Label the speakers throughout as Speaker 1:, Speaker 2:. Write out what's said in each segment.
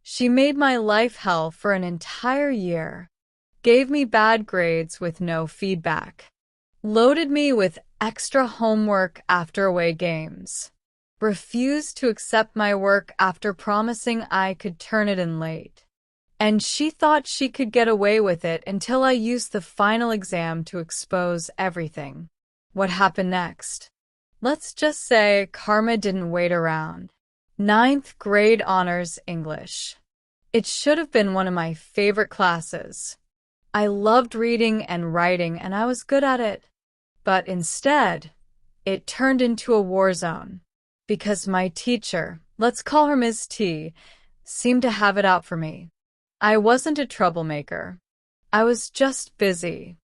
Speaker 1: She made my life hell for an entire year, gave me bad grades with no feedback, loaded me with extra homework after away games, refused to accept my work after promising I could turn it in late. And she thought she could get away with it until I used the final exam to expose everything. What happened next? Let's just say karma didn't wait around. Ninth grade honors English. It should have been one of my favorite classes. I loved reading and writing, and I was good at it. But instead, it turned into a war zone. Because my teacher, let's call her Ms. T, seemed to have it out for me. I wasn't a troublemaker. I was just busy.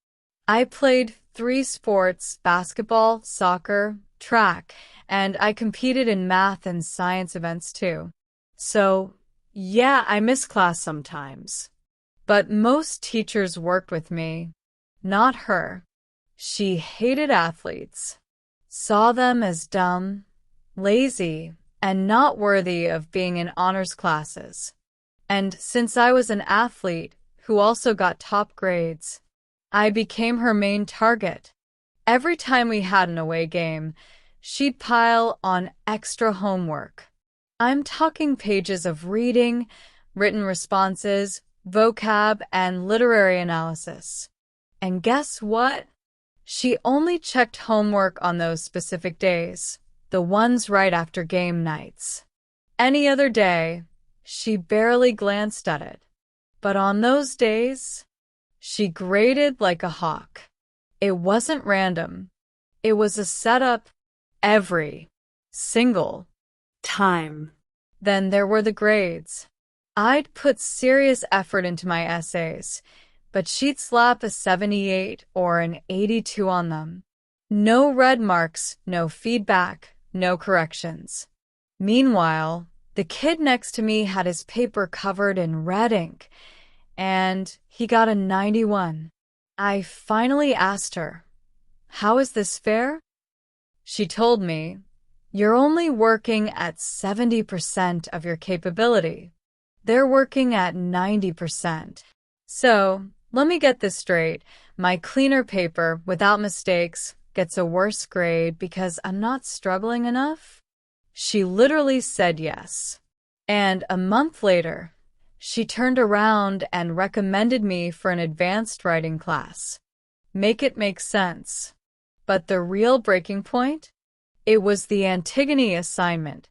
Speaker 1: I played 3 sports: basketball, soccer, track, and I competed in math and science events too. So, yeah, I miss class sometimes. But most teachers worked with me. Not her. She hated athletes, saw them as dumb, lazy, and not worthy of being in honors classes. And since I was an athlete who also got top grades, I became her main target. Every time we had an away game, she'd pile on extra homework. I'm talking pages of reading, written responses, vocab, and literary analysis. And guess what? She only checked homework on those specific days, the ones right after game nights. Any other day, she barely glanced at it. But on those days, she graded like a hawk. It wasn't random. It was a setup every single time. Then there were the grades. I'd put serious effort into my essays, but she'd slap a 78 or an 82 on them. No red marks, no feedback, no corrections. Meanwhile, the kid next to me had his paper covered in red ink, and he got a 91. I finally asked her, "How is this fair?" She told me, "You're only working at 70% of your capability. They're working at 90%. So, let me get this straight. My cleaner paper, without mistakes, gets a worse grade because I'm not struggling enough?" She literally said yes. And a month later, she turned around and recommended me for an advanced writing class. Make it make sense. But the real breaking point? It was the Antigone assignment.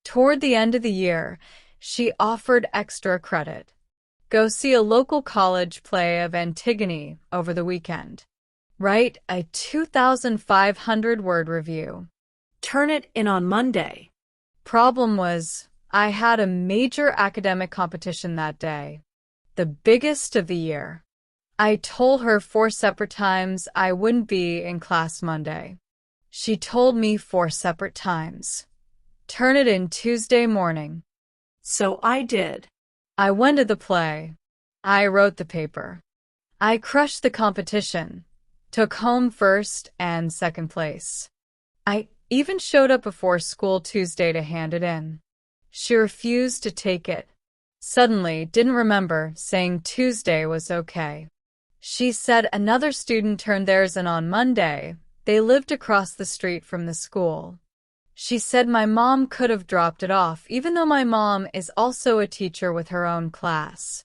Speaker 1: Toward the end of the year, she offered extra credit. Go see a local college play of Antigone over the weekend. Write a 2,500-word review. Turn it in on Monday. Problem was, I had a major academic competition that day, the biggest of the year. I told her 4 separate times I wouldn't be in class Monday. She told me 4 separate times. Turn it in Tuesday morning. So I did. I went to the play. I wrote the paper. I crushed the competition, took home first and second place. I even showed up before school Tuesday to hand it in. She refused to take it. Suddenly, didn't remember saying Tuesday was okay. She said another student turned theirs in on Monday. They lived across the street from the school. She said my mom could have dropped it off, even though my mom is also a teacher with her own class.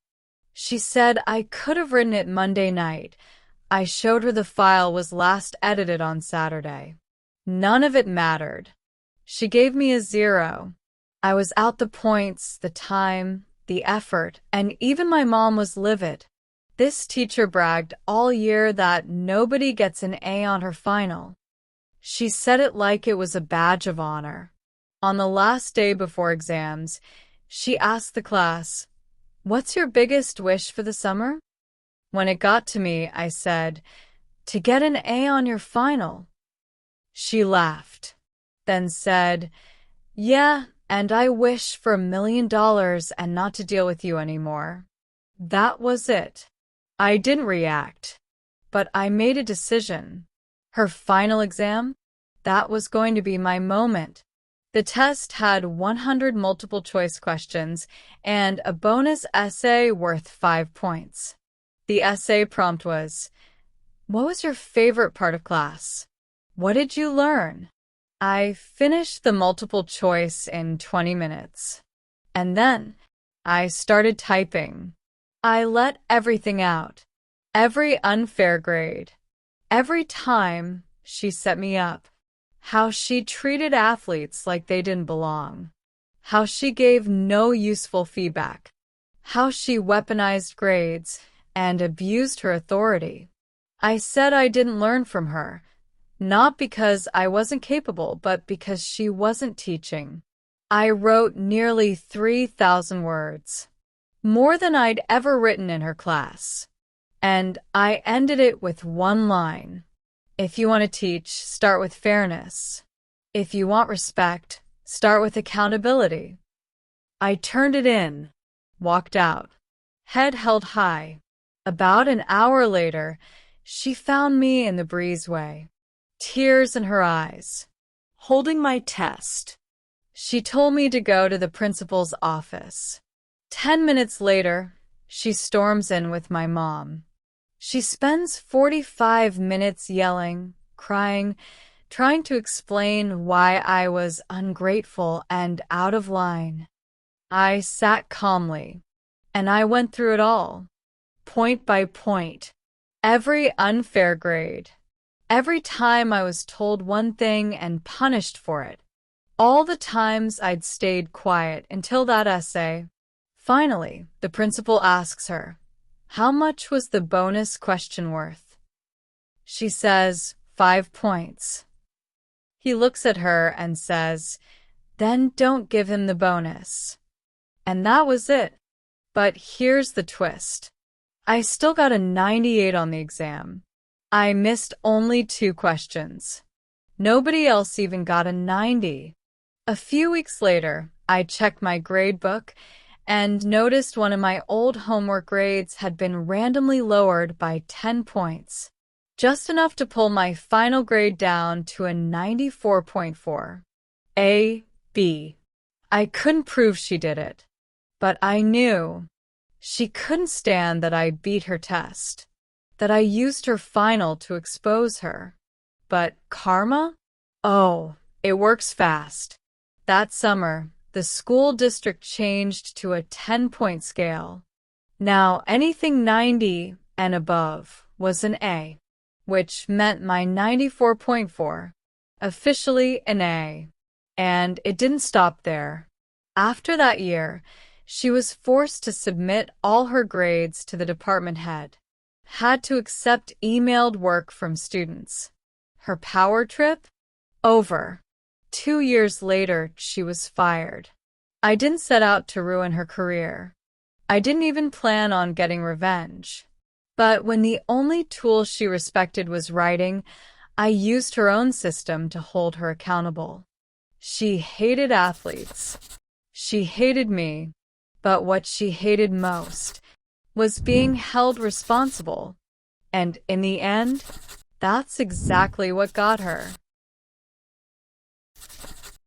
Speaker 1: She said I could have written it Monday night. I showed her the file was last edited on Saturday. None of it mattered. She gave me a 0. I was out the points, the time, the effort, and even my mom was livid. This teacher bragged all year that nobody gets an A on her final. She said it like it was a badge of honor. On the last day before exams, she asked the class, "What's your biggest wish for the summer?" When it got to me, I said, "To get an A on your final." She laughed, then said, "Yeah, and I wish for $1 million and not to deal with you anymore." That was it. I didn't react, but I made a decision. Her final exam? That was going to be my moment. The test had 100 multiple choice questions and a bonus essay worth 5 points. The essay prompt was, "What was your favorite part of class? What did you learn?" I finished the multiple choice in 20 minutes. And then I started typing. I let everything out. Every unfair grade. Every time she set me up. How she treated athletes like they didn't belong. How she gave no useful feedback. How she weaponized grades and abused her authority. I said I didn't learn from her, not because I wasn't capable, but because she wasn't teaching. I wrote nearly 3,000 words, more than I'd ever written in her class. And I ended it with one line. If you want to teach, start with fairness. If you want respect, start with accountability. I turned it in, walked out, head held high. About an hour later, she found me in the breezeway, tears in her eyes, holding my test. She told me to go to the principal's office. 10 minutes later, she storms in with my mom. She spends 45 minutes yelling, crying, trying to explain why I was ungrateful and out of line. I sat calmly, and I went through it all, point by point, every unfair grade, every time I was told one thing and punished for it, all the times I'd stayed quiet until that essay. Finally, the principal asks her, "How much was the bonus question worth?" She says, 5 points. He looks at her and says, "Then don't give him the bonus." And that was it. But here's the twist. I still got a 98 on the exam. I missed only 2 questions. Nobody else even got a 90. A few weeks later, I checked my grade book and noticed one of my old homework grades had been randomly lowered by 10 points, just enough to pull my final grade down to a 94.4. A, B. I couldn't prove she did it, but I knew she couldn't stand that I beat her test, that I used her final to expose her. But karma? Oh, it works fast. That summer, the school district changed to a 10-point scale. Now, anything 90 and above was an A, which meant my 94.4, officially an A. And it didn't stop there. After that year, she was forced to submit all her grades to the department head, had to accept emailed work from students. Her power trip? Over. 2 years later, she was fired. I didn't set out to ruin her career. I didn't even plan on getting revenge. But when the only tool she respected was writing, I used her own system to hold her accountable. She hated athletes. She hated me. But what she hated most was being held responsible. And in the end, that's exactly what got her.